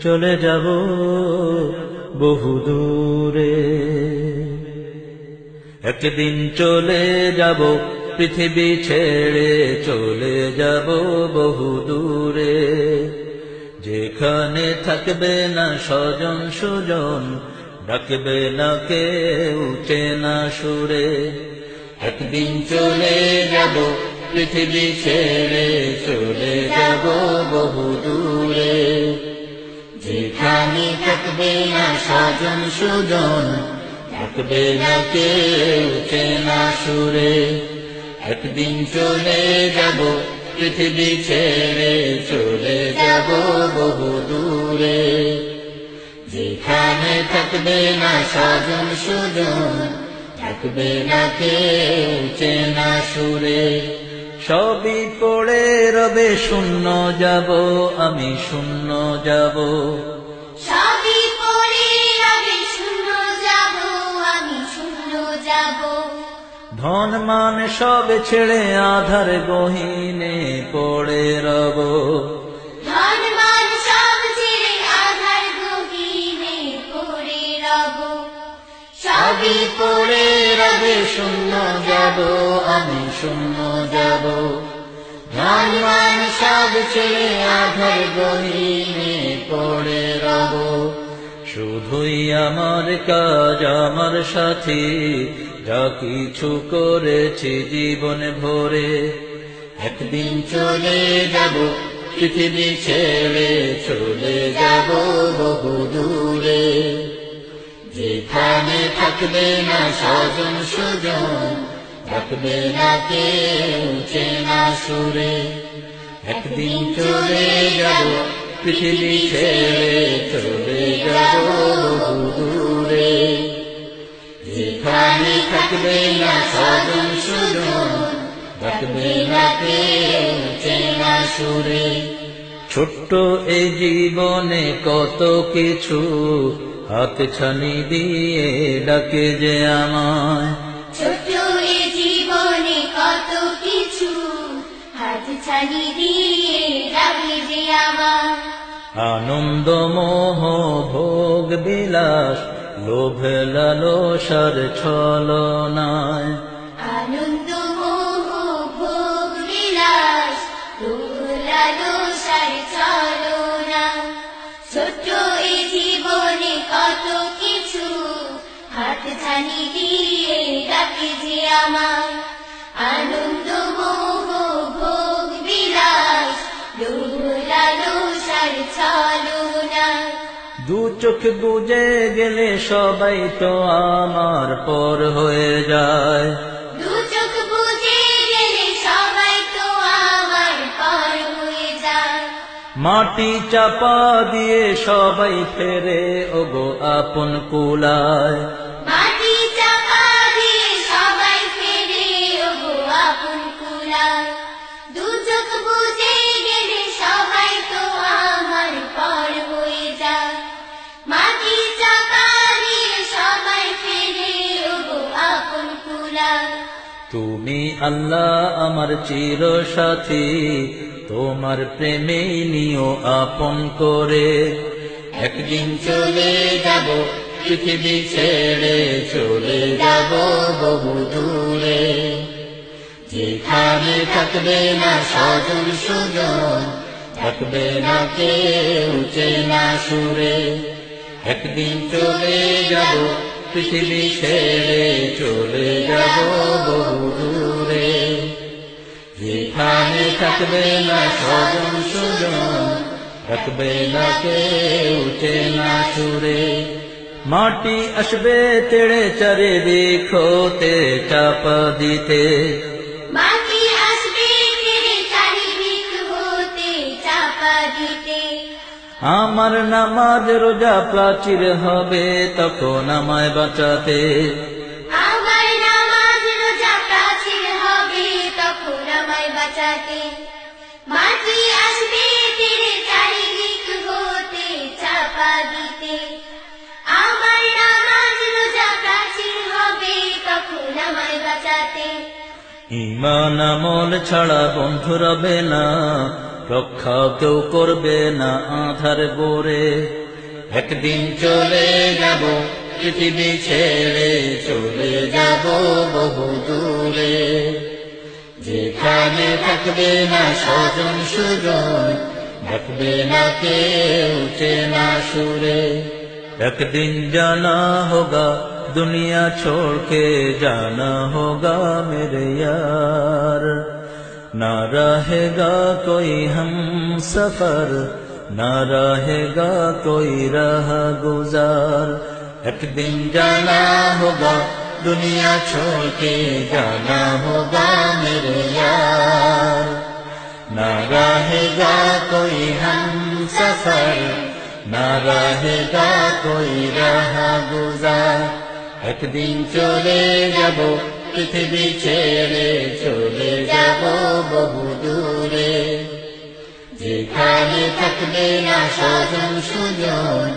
চলে যাব বহু দূরে, একদিন চলে যাব পৃথিবী ছেড়ে, চলে যাব বহু দূরে, যেখানে থাকবে না স্বজন সুজন, ডাকবে না কেউ চেনা সুরে। একদিন চলে যাব পৃথিবী ছেড়ে, চলে যাব বহু দূরে, যেখানে থাকবে না স্বজন সুজন, ডাকবে না কেউ চেনা সুরে। একদিন চলে যাব পৃথিবী ছেড়ে, চলে যাব বহু দূরে, যেখানে থাকবে না স্বজন সুজন, ডাকবে না কেউ চেনা সুরে। সবই পড়ে রবে শূন্য যাব, আমি শূন্য যাব। সবই পড়ে রবে শূন্য যাব, আমি শূন্য যাব। ধন মান সব ছেড়ে আধার গহীনে পড়ে রব, ধন মান সব ছেড়ে আধার গহীনে পড়ে রব। সবই পড়ে রবে শূন্য যাব, আমি শূন্য যাব। ধন মান সব ছেড়ে আধার গহীনে পড়ে রব, শুধুই আমার কাজ আমার সাথী, যা কিছু করেছি জীবন ভরে। একদিন চলে যাব পৃথিবী ছেড়ে, চলে যাব বহু দূরে, যেখানে থাকবে না স্বজন সুজন, ডাকবে না কেউ চেনা সুরে। একদিন চলে যাব পৃথিবী ছেড়ে, চলে যাব বহু দূরে, যেখানে থাকবে না স্বজন সুজন, ডাকবে না কেউ চেনা সুরে। ছোট্ট এই জীবনে কত কিছু হাত ছানি দিয়ে ডাকে যে আমায়, ছোট্ট এ জীবনে কত কিছু হাত ছানি দিয়ে ডাকে যে আমার। আনন্দ মোহ ভোগ বিলাস, লোভ লালসার ছলনায়, আনন্দ মোহ ভোগ বিলাস, লোভ লালসার ছলনা। ছোট্ট এ জীবনে কত কিছু হাত ছানি দিয়ে ডাকে যে আমার। আনন্দ মোহ ভোগ বিলাস, লোভ লালসার ছলনা। দু চোখ বুঝে গেলে সবাই তো আমার পর হয়ে যায়, দু চোখ বুঝে গেলে সবাই তো আমার পর হয়ে যায়। মাটি চাপা দিয়ে সবাই ফেরে ওগো আপন কুলায়। মাটি চাপা দিয়ে সবাই ফেরে ওগো আপন কুলায়। দু চোখ বুঝে গেলে সবাই তো আমার পর হয়ে যায়। মাটি চাপা দিয়ে সবাই ফেরে ওগো আপন কুলায়। তুমি আল্লাহ আমার চির সাথী, তোমার প্রেমে নিও আপন করে। একদিন চলে যাব পৃথিবী ছেড়ে, চলে যাব বহু দূরে, যেখানে থাকবে না স্বজন সুজন, থাকবে না কেউ চেনা সুরে। একদিন চলে যাব পৃথিবী ছেড়ে, চলে যাব বহু দূরে, যেখানে থাকবে না স্বজন সুজন, থাকবে না কেউ চেনা সুরে। মাটি আসবে তেড়ে চারিদিক হতে চাপা দিতে, মাটি আসবে ফিরে চারিদিক হতে চাপা দিতে। আমার নামাজ রোজা প্রাচীর হবে তখন আমায় বাঁচাতে। আমার নামাজ রোজা প্রাচীর হবে তখন আমায় বাঁচাতে। মাটি আসবে ফিরে চারিদিক হতে চাপা দিতে। আমার নামাজ রোজা প্রাচীর হবে তখন আমায় বাঁচাতে। ঈমান আমল ছাড়া বন্ধু রবে না, রক্ষাও কেউ করবে না আধার গোরে। একদিন চলে যাব পৃথিবী ছেড়ে, চলে যাব বহু দূরে, যেখানে থাকবে না স্বজন সুজন, ডাকবে না কেউ চেনা সুরে। একদিন জানা হোগা दुनिया छोड़ के जाना होगा मेरे यार, ना रहेगा कोई हम सफर, ना रहेगा कोई राह गुजार। एक दिन जाना होगा दुनिया छोड़ के जाना होगा मेरे यार, ना रहेगा कोई हम सफर, ना रहेगा कोई राह गुजार। একদিন চলে যাব পৃথিবী ছেড়ে, চলে যাব বহু দূরে, যেখানে থাকবে না স্বজন সুজন,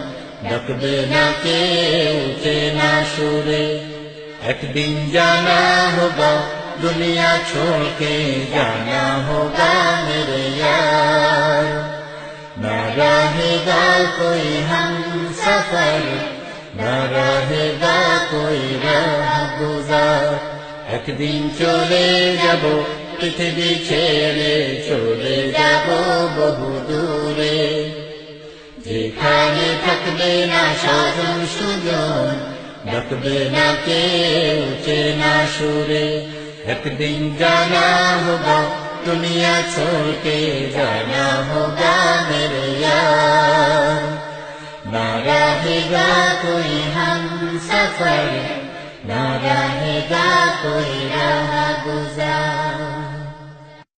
ডাকবে না কেউ চেনা সুরে। একদিন জানা হোগা দুনিয়া ছোड़ के जाना होगा मेरे यार, ना रहेगा कोई हम सफर, ना रहेगा कोई राह गुजार। একদিন চলে যাব পৃথিবী ছেড়ে, চলে যাব বহু দূরে, যেখানে থাকবে না স্বজন সুজন, ডাকবে না কেউ চেনা সুরে। একদিন জানা হোগা দুনিয়া छोड़ के जाना होगा मेरे यार, ना रहेगा कोई हम सफर, ना रहेगा कोई राह गुजार।